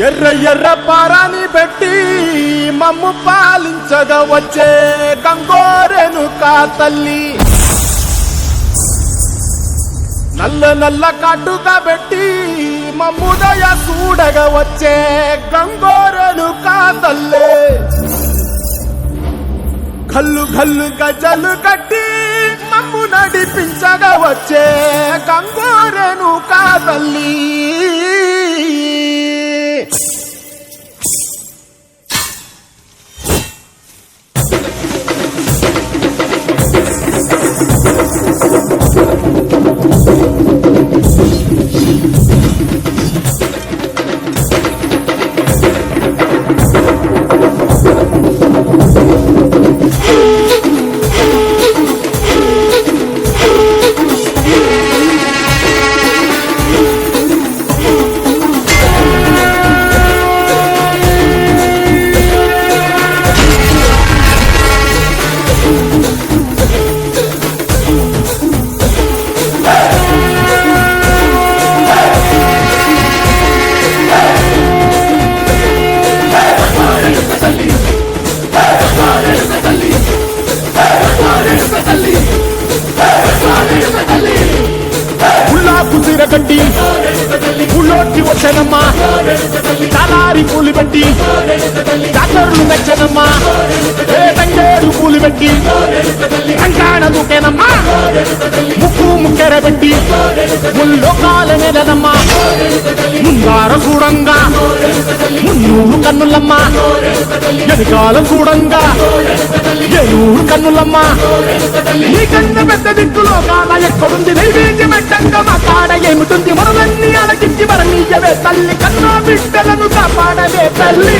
ఎర్ర ఎర్ర పారాని పెట్టి మమ్ము పాలించగా వచ్చే గంగోరెనుకా తల్లి, నల్ల నల్ల కాటుగా పెట్టి మమ్ముదయ చూడగా వచ్చే గంగోరెనుకా తల్లి, గల్లు గల్లు గజలు కట్టి మమ్ము నడిపించగా వచ్చే గంగోరెనుకా తల్లి. గడ్డి పుల్లోటి వచ్చనమ్మా, చాలారి పూలు పెట్టి జాతరలు మెచ్చనమ్మా, తంగేడు పూలు పెట్టి కంకాణ దూకేనమ్మా, ముక్కు ముక్కెర పెట్టి ముల్లోకాల నెలనమ్మా, ముందార చూడంగా మున్నూరు కన్నులమ్మా, ఎనకాల చూడంగా ఏనూరు కన్నులమ్మా, నీ కన్న పెద్ద దిక్కులో కాల ఎక్కడుంది నైవేద్యం పెట్టంగా మా కాడ ఏమిటుంది, మనలన్నీ అలకించి మరణీయవే తల్లి, కన్నా బిడ్డలను కాపాడవే తల్లి.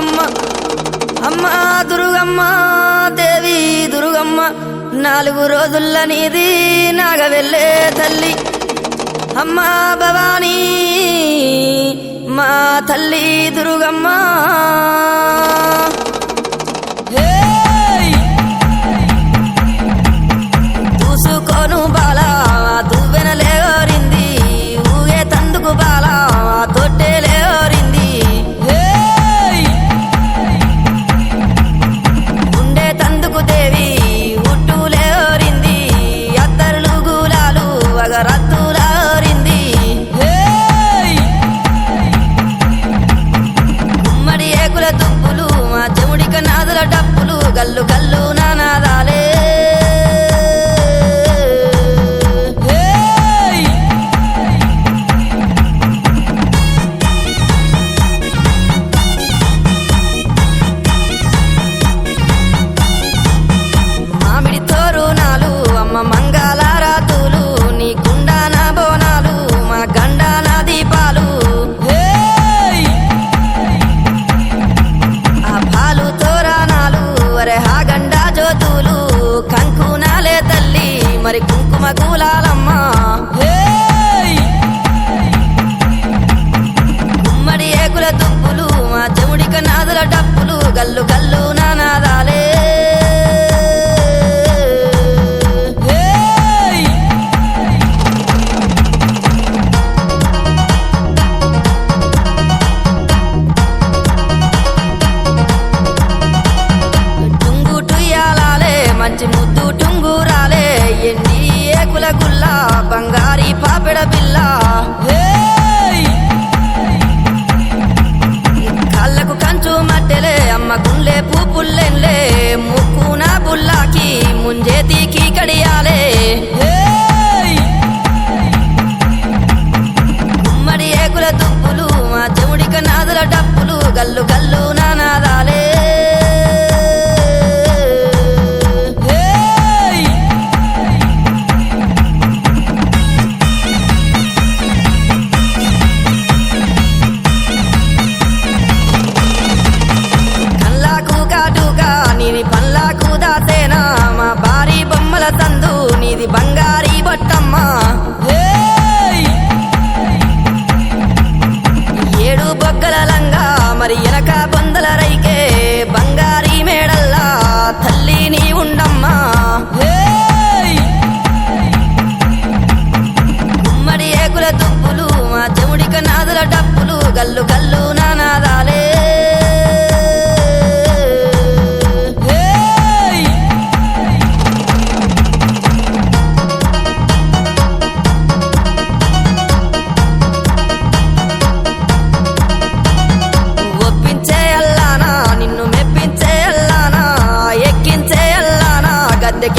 దుర్గమ్మ అమ్మ దుర్గమ్మ దేవి దుర్గమ్మ 4 రోజుల నీది నాగవెల్లే తల్లి అమ్మ భవానీ మా తల్లి దుర్గమ్మ చూసుకోను బాలా దువ్వెనలేరింది ఊగే తందుకు బాలా తొట్టెలేరింది ఉండే తందుకు దేవి ఉట్టులేరింది అత్తరులు గులాలు అగరత్తులారింది గుమ్మడి ఏకుల దుప్పులు మా చెముడిక నాదుల డప్పులు గల్లు గల్లు నానాదాలే మంగళారాతులు నీ కుండాన బోనాలు మా గండాన దీపాలు ఆ పాలు తోరణాలు అరే హా గండా జ్యోతులు కంకునాలే తల్లి మరి కుంకుమ గులాలమ్మ గుమ్మడి ఏకుల దుప్పులు మా చెముడిక నాదుల డప్పులు గల్లు గల్లు నానాదాలే మంచి ముద్దు టుంగురాలే ఎండి ఏకుల గుల్ల బంగారి పాపెడ బిల్ల కళ్ళకు కంచు మట్టెలే అమ్మ గుండె పూపుల్లెన్లే ముక్కున బుల్లాకి ముంజేతికి కడియాలే గుమ్మడి ఏకుల దుప్పులు మా చెముడిక నాదుల డప్పులు గల్లు గల్లు నానాదాలే నీది పల్లాకు దాసేనా మా భారీ బొమ్మల తందు నీది బంగారీ బొట్టమ్మ 7 బొగ్గల లంగా మరి ఎనక బొందల రైకే బంగారీ మేడల్లా తల్లి నీ ఉండమ్మా గుమ్మడి ఏకుల దుప్పులు మా చెముడిక నాదుల డప్పులు గల్లు గల్లు నానాదాలే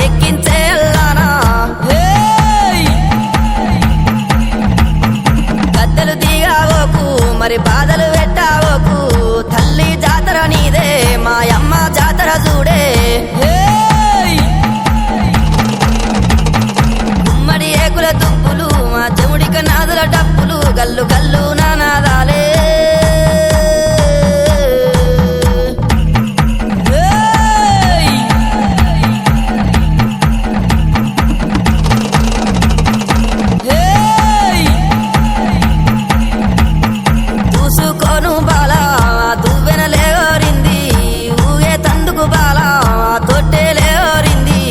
ఎక్కించే అల్లానా గద్దెలు దిగావోకు మరి బాధలు పెట్టావోకు తల్లి జాతర నీదే మా అమ్మ జాతర చూడే గుమ్మడి ఏకుల దుప్పులు మా చెముడిక నాదుల డప్పులు గల్లు గల్లు నానాదాలే చూసుకోను బాలా దువ్వెనలేరింది ఊగే తందుకు బాలా తొట్టెలేరింది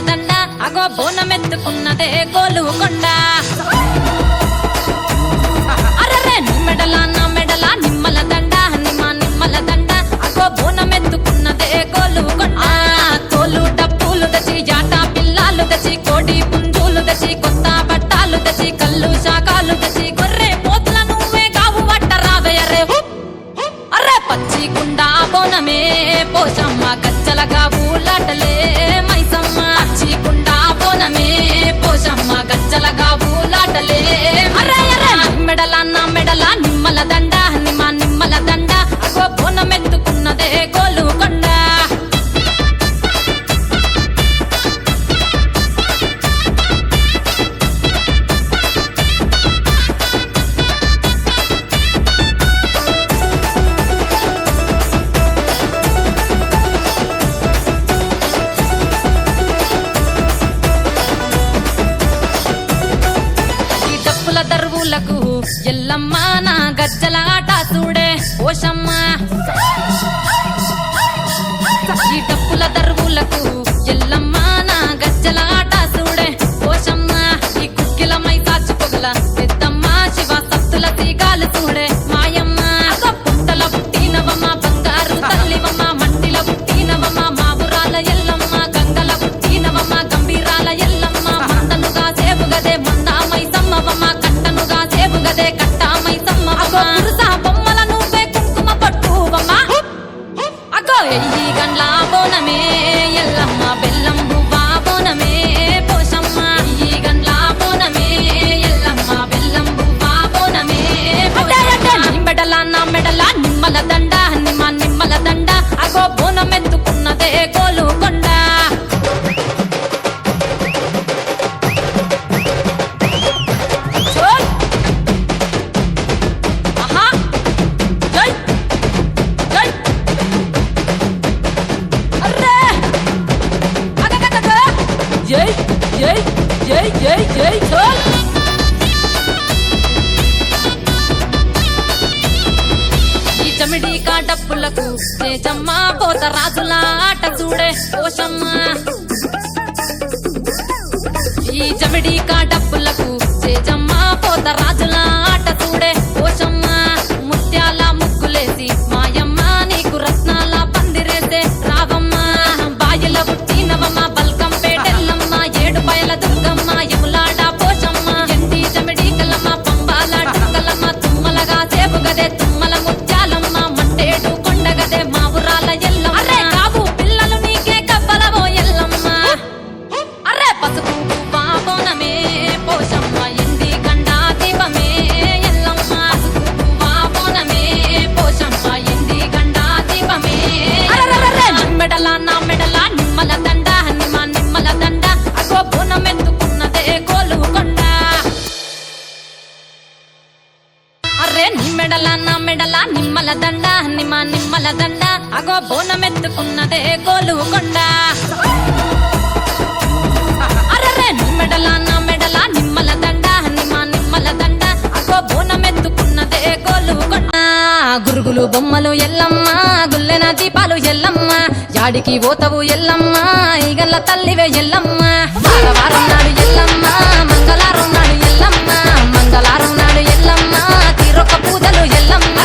దండ అగో బోనమెత్తుకున్నదే గోలుకొండ అరరే నీ మెడల నా మెడల నిమ్మల దండ నిమ్మల దండ అగో బోనమెత్తుకున్నదే గోలుకొండ తోలు డప్పులు దచి జాట పిల్లాలు దచి కోడి పుంజులు దచి కొత్త బట్టాలు దచి కళ్ళు శాకాలు దచి గొర్రె పోతుల నువ్వే కావు వట్ట రావయ్యరే అర్రే పచ్చి గుండా బోనమే పోషమ్మ గచ్చలగా ఊలాటలే మైసమ్మ పచ్చి గుండా బోనమే పోషమ్మ గచ్చలగా ఊలాటలే అర్రే అర్రే మెడల నా మెడల నిమ్మల దండ నిమ్మల దండ అగో బోనమెత్తుకున్నదే గోలుకొండ దరువులకు ఎల్లమ్మ నా గజ్జల ఆట చూడే ఓషమ్మ ఈ డప్పుల దరువులకు ఎల్లమ్మ నా గజ్జల ఆట చూడే ఓషమ్మ ఈ కుక్కిల మై సాచి పొగల పెద్దమ్మ శివ సత్తుల తీగాలు చూడే మాయమ్మ పుట్టల పుట్టినవమ్మ బంగారు తల్లివమ్మ మంటిల పుట్టినవమ్మ మావురాల ఎల్లమ్మ గంగల పుట్టినవమ్మ గంభీరాల ఎల్లమ్మ మందనుగా సేపుగదే మందా మైసమ్మవమ్మ కట్టనుగా సేపుగదే కట్టామై సమ్మవమ్మ పురుసా బొమ్మల నువ్వే కుంకుమ పట్టువమ్మ అగో ఎయ్యి గండ్ల బోనమే ఎల్లమ్మ బెల్లం బువ్వా బోనమే పోషమ్మ ఎయ్యి గండ్ల బోనమే ఎల్లమ్మ బెల్లం బువ్వా బోనమే నీ మెడల నా మెడల నిమ్మల దండ నిమ్మల దండ అగో బోనమెత్తుకున్నదే గోలుకొండ ఈ చమిడి కాటప్పులకు తేజమ్మ పోత రాజుల ఆట చూడే పోషమ్మ ఈ చమిడి కాటప్పులకు తేజమ్మ పోత రాజుల ఆట చూడే పోషమ్మ ముత్యాల ముగ్గులేసి మాయమ్మ నీకు రత్నాల పందిరేసే రావమ్మ బాయిల పుట్టినవమ్మ బల్కం పేటెల్లమ్మ ఏడు బయల దుర్గమ్మ యములాడ పోషమ్మ ఎండి చమిడి కలమ్మ పంబాల డుక్కలమ్మ తుమ్మలగా సేపుగదే తుమ్మల ముత్యాలమ్మ మంటేడు కొండగదే మావురాల ఎల్లమ్మ అరే కావు పిల్లలు నీకే కవ్వలవో ఎల్లమ్మ అరే పసుపు బోనమే పోషమ్మ ఎండి గండా దీపమే ఎల్లమ్మ పసుపు బోనమే పోషమ్మ ఎండి గండా దీపమే మెడల నా మెడల నిమ్మల దండ నిమ్మల దండ అగో బోనమెత్తుకున్నదే గోలుకొండ అర్రే నీ మెడల నా మెడల నిమ్మల దండ నిమ్మల దండ అగో బోనమెత్తుకున్నదే గోలుకొండ అర్రే నీ మెడల నా మెడల నిమ్మల దండ నిమ్మల దండ అగో బోనమెత్తుకున్నదే గోలుకొండ గురుగులు బొమ్మలు ఎల్లమ్మ గుల్లెన దీపాలు ఎల్లమ్మ యాడికి పోతవు ఎల్లమ్మ ఈగల్ల తల్లివే ఎల్లమ్మ వారం నాడు ఎల్లమ్మ మంగళారం నాడు ఎల్లమ్మ మంగళారం నాడు ఎల్లమ్మ తీరొక్క పూజలు ఎల్లమ్మ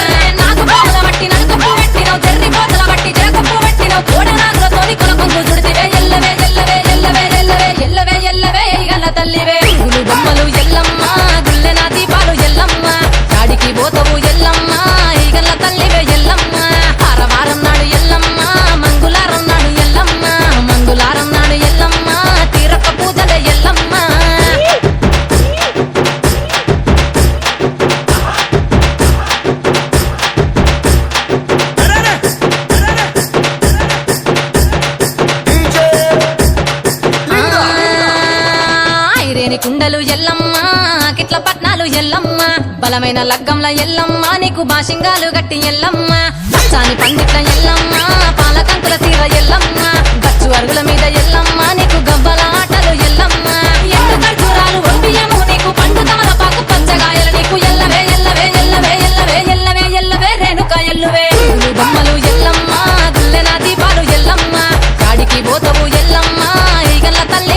నాకు పూల బట్టి నడుక పూ పెట్టినవు చెర్రి పోతల బట్టి చేక పూ పెట్టినవు కోడ నాగులతోని కొనకొంగు చుడితివే ఎల్లవే ఎల్లవే ఎల్లవే ఎల్లవే ఎల్లవే ఎల్లవే ఈగల్ల తల్లివే గురుగులు బొమ్మలు ఎల్లమ్మ గుల్లెన దీపాలు ఎల్లమ్మ యాడికి పోతవు ఎల్లమ్మ ఈగల్ల తల్లివే ఎల్లమ్మ వారం నాడు ఎల్లమ్మ మంగుళారం నాడు ఎల్లమ్మ మంగుళారం నాడు ఎల్లమ్మ తీరొక్క పూజలే ఎల్లమ్మ ఐరేని కుండలు ఎల్లమ్మ కిట్ల పట్నాలు ఎల్లమ్మ బలమైన లగ్గంల ఎల్లమ్మ నీకు బాషింగాలు గట్టి ఎల్లమ్మ పచ్చాని పండిట్ల ఎల్లమ్మ పాలకంకుల తీర ఎల్లమ్మ గచ్చు అరుగుల మీద ఎల్లమ్మ నీకు గవ్వల ఆటలు ఎల్లమ్మ ఎండు ఖర్జూరాలు ఒంటియము నీకు పండు తమలపాకు పచ్చగాయలు నీకు ఎల్లవే ఎల్లవే ఎల్లవే ఎల్లవే ఎల్లవే ఎల్లవే రేణుక ఎల్లువే బొమ్మలు ఎల్లమ్మ గుల్లెన దీపాలు ఎల్లమ్మ కాడికి పోతవు ఎల్లమ్మ ఈగల్ల తల్లి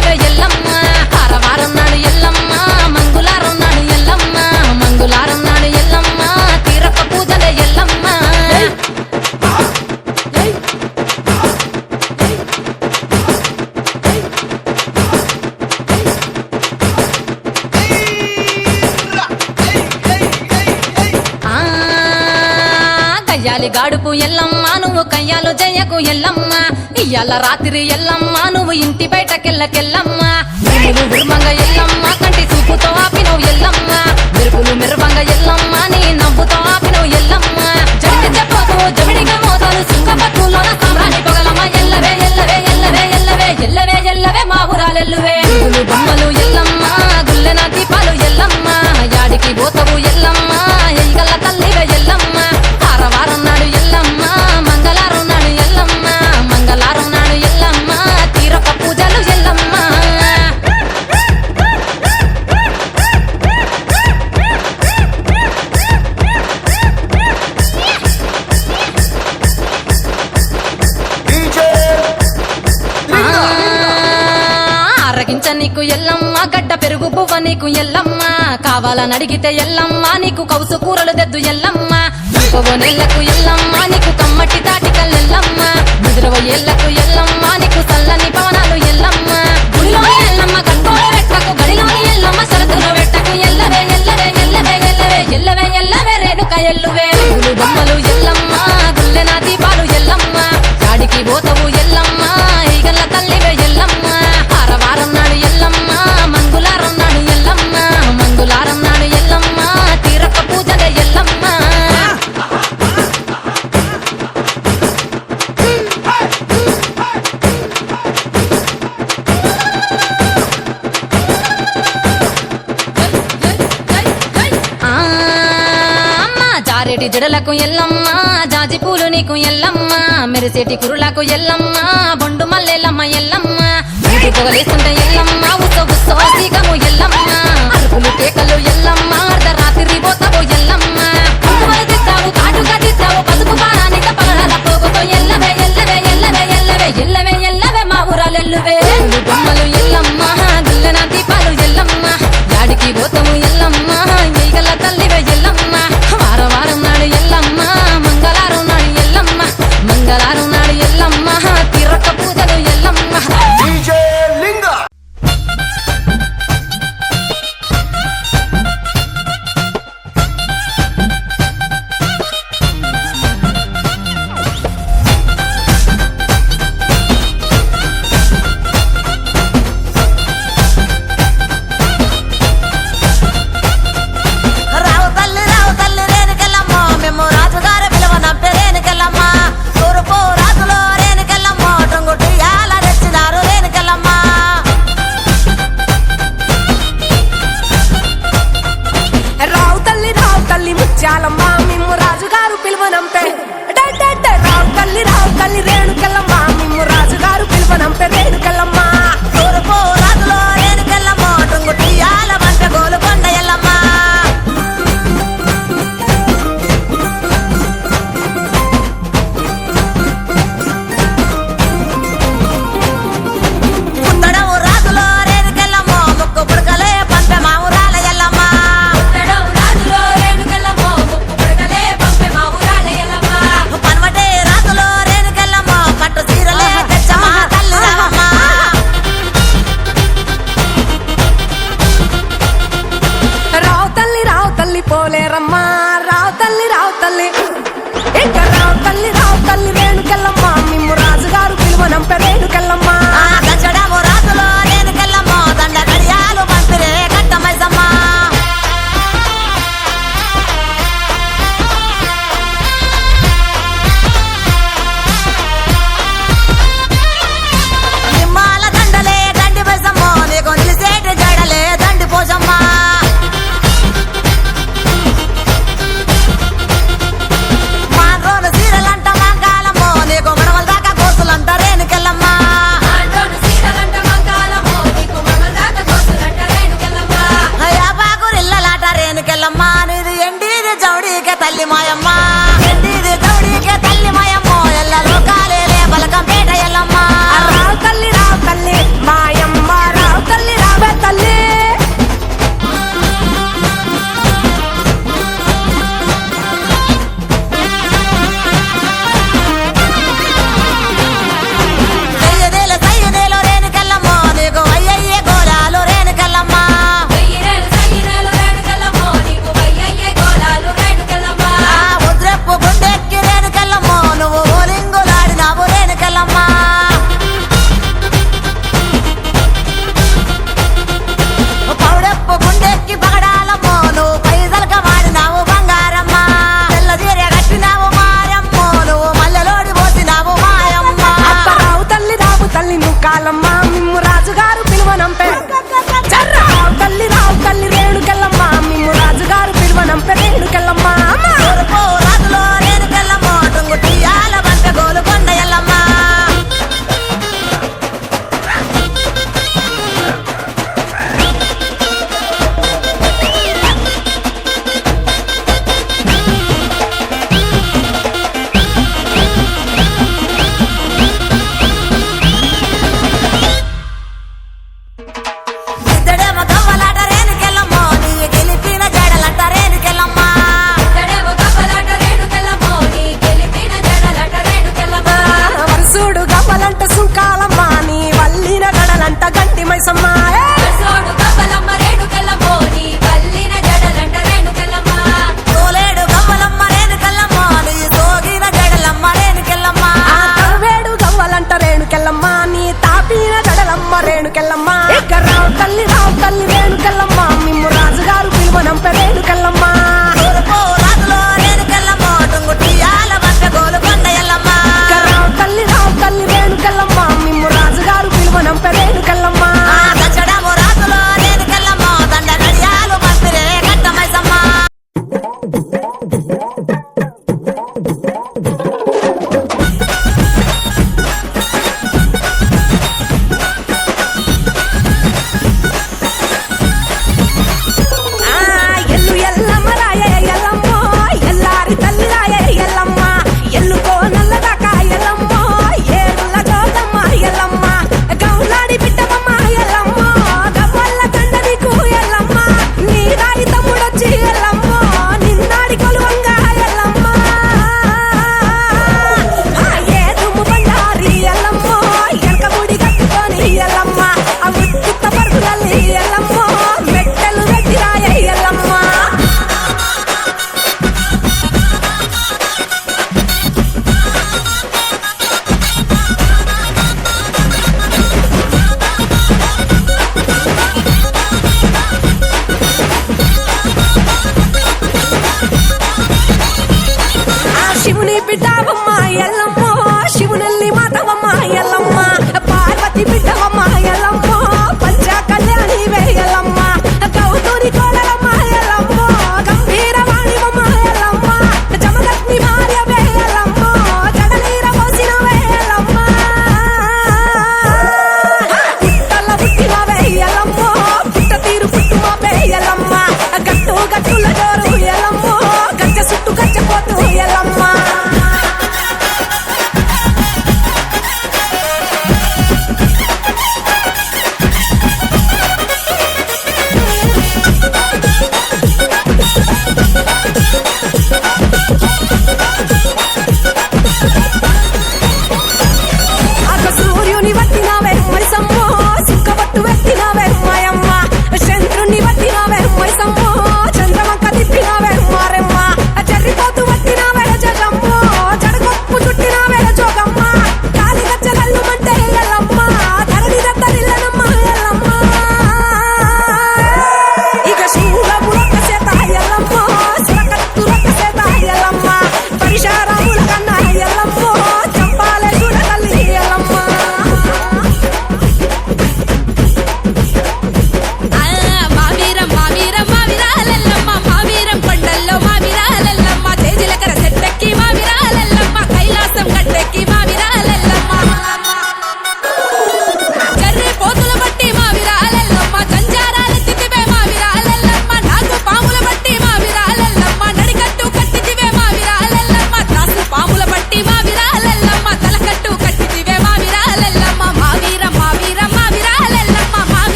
కయ్యాలి గాడుపు ఎల్లమ్మ నువ్వు కయ్యాలు జయ్యకు ఎల్లమ్మ ఇయ్యాల రాత్రి ఎల్లమ్మ నువ్వు ఇంటి బయటకెళ్ళకెళ్ళమ్మ మెరుపులు మెరువంగ ఎల్లమ్మ కంటి చూపుతో ఆపినవు ఎల్లమ్మ మెరుపులు మెరువంగ ఎల్లమ్మ నీ నవ్వుతో ఆపినవు ఎల్లమ్మ జడికి చెప్పకు జమిడిగా మోతాలు సుఖపట్టులోన సామ్రాణి పొగలమ్మ ఎల్లవే ఎల్లవే ఎల్లవే ఎల్లవే ఎల్లవే ఎల్లవే మా ఊరాలెల్లువే బొమ్మలు ఎల్లమ్మ గుల్లెన దీపాలు ఎల్లమ్మ యాడికి పోతవు ఎల్లమ్మ ఎయ్యగల్ల తల్లివే ఎల్లమ్మ వారం నాడు ఎల్లమ్మ మంగళారం నాడు ఎల్లమ్మ మంగళారం నాడు ఎల్లమ్మ తీరొక్క పూజలు ఎల్లమ్మ అరగించ నీకు ఎల్లమ్మ గడ్డ పెరుగు పువ్వ నీకు ఎల్లమ్మ కావాలని అడిగితే ఎల్లమ్మ నీకు కౌసు కూరలు తెద్దు ఎల్లమ్మ నెల్లకు ఎల్లమ్మ నీకు కమ్మటి తాటికల్ ఎల్లమ్మ ముదిరవ ఏళ్లకు ఎల్లమ్మ నీకు చల్లని పవనాలు ఎల్లమ్మ గుడిలోని ఎల్లమ్మ గంటోల వెట్టకు గడిలోని ఎల్లమ్మ శరతుల వెట్టకు ఎల్లవే ఎల్లవే ఎల్లవే ఎల్లవే ఎల్లవే ఎల్లవే రేణుక ఎల్లువే బొమ్మలు ఎల్లమ్మ గుల్లెన దీపాలు ఎల్లమ్మ గాడికి పోతవు ఎల్లమ్మ ఈగల్ల తల్లివే ఎల్లమ్మ వారం నాడు ఎల్లమ్మ మంగుళారం నాడు ఎల్లమ్మ మంగుళారం నాడు ఎల్లమ్మ తీరొక్క పూజలే ఎల్లమ్మ జారెటి జడలకు ఎల్లమ్మ జాజి పూలు నీకు ఎల్లమ్మ మెరిసేటి కురులకు ఎల్లమ్మ బొండు మల్లెలమ్మ ఎల్లమ్మ ఊటి పొగలేస్తుంటే ఎల్లమ్మ ఉత్సవ ఉత్సవాసికము ఎల్లమ్మ అరుపులు కేకలు ఎల్లమ్మ అర్ధరాత్రి పోతావు ఎల్లమ్మ కుంకుమలు తిస్తావు కాటుగా తిస్తావు పసుపు పారానిక పగడాల పోగుతో ఎల్లవే ఎల్లవే ఎల్లవే ఎల్లవే ఎల్లవే ఎల్లవే మా ఊరాలెల్లువే బొమ్మలు ఎల్లమ్మ గుల్లెన దీపాలు ఎల్లమ్మ యాడికి పోతావు ఎల్లమ్మ ఈగల తల్లివే ఎల్లమ్మ వారం నాడు ఎల్లమ్మ మంగళారం నాడు ఎల్లమ్మ మంగళారం నాడు ఎల్లమ్మ తీరొక్క పూజలు ఎల్లమ్మ వేణుకెళ్ళమ్మ ఇక రావు తల్లి వేణుకెళ్ళమ్మ మిమ్ము రాజుగారు పిలువనంప వేణుకెళ్ళమ్మ తూర్పు రాజులో రేణుకెళ్ళమ్మో టుంగుటియాల బట్ట గోలుకొండ ఎల్లమ్మ రావు తల్లి వేణుకెళ్ళమ్మ మిమ్ము రాజుగారు పిలువనంప వేణుకెళ్ళమ్మ ఆ దచ్చడము రాజులో రేణుకెళ్ళమ్మో దండ గడియాలు పంపిరే కట్టమైసమ్మ ఎల్లు ఎల్లమ్మ రాయే ఎల్లమ్మ ఎల్లారి తల్లి రాయే ఎల్లమ్మ ఎల్లుకో నల్లదాకా ఎల్లమ్మ ఏడుల గోదమ్మ ఎల్లమ్మ గౌలాడి బిడ్డమ్మ ఎల్లమ్మ గవ్వల్ల దండ నీకు ఎల్లమ్మ నీ దారి తమ్ముడొచ్చి ఎల్లమ్మ నిన్నాడి కొలువంగా ఎల్లమ్మ ఏ దుమ్ము బండారి ఎల్లమ్మ ఎనకముడి కట్టుకొని ఎల్లమ్మ ఆ ఉత్తుత్త పరుగులల్లి ఎల్లమ్మ మెట్టలు వెట్టి రాయే ఎల్లమ్మ ఆ శివుని బిడ్డవమ్మ ఎల్లమ్మ శివునల్లి మాతవమ్మ ఎల్లమ్మ పార్వతి బిడ్డవమ్మ ఎల్లమ్మ పంచ కళ్యాణి వేయల్లమ్మ గౌతూరి కోడలమ్మ ఎల్లమ్మ గంభీర వాణివమ్మ ఎల్లమ్మ జమదగ్ని భార్య వేయల్లమ్మ జడనీర పోసిన వేయల్లమ్మ పుట్టల పుట్టిన వేయల్లమ్మ పుట్ట తీరు పుట్టుమ వేయల్లమ్మ గట్టుల జోరు ఎల్లమ్మ గచ్చ సుట్టు గచ్చపోతూ ఎల్లమ్మ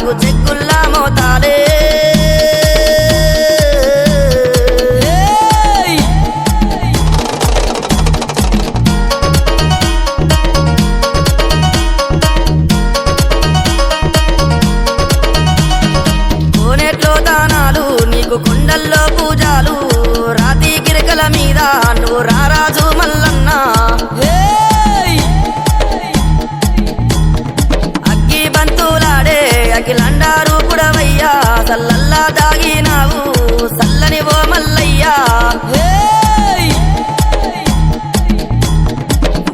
ఒగ్గు చెక్కుల్లా మోతాలే కోనేట్లో దానాలు నీకు కొండల్లో పూజాలు రాతి గిరికల మీద నువ్వు రారాజు మల్లన్న అగ్గి బంతులాడే అఖిలండారు పుడవయ్యా సల్లల్లా దాగినావు సల్లని ఓ మల్లయ్యా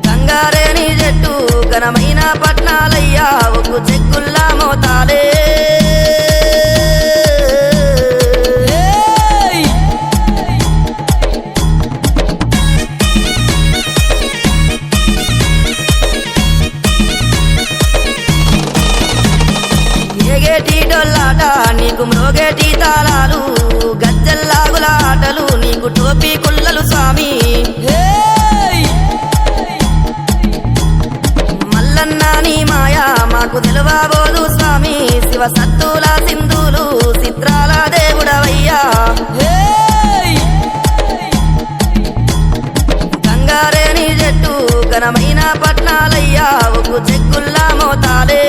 గంగారేని చెట్టు ఘనమైన పట్నాలయ్యా ఒగ్గు చెక్కుల్లా మోతాలే ఏగేటి డొల్లాట నీకు మ్రోగేటి తాళాలు గజ్జల్లాగుల ఆటలు నీకు టోపీ కుల్లలు స్వామి మల్లన్న నీ మాయా మాకు తెలువబోదు స్వామి శివ సత్తుల సింధులు చిత్రాల దేవుడవయ్యా గంగారేని చెట్టు ఘనమైన పట్నాలయ్యా ఒగ్గు చెక్కుల్లా మోతాలే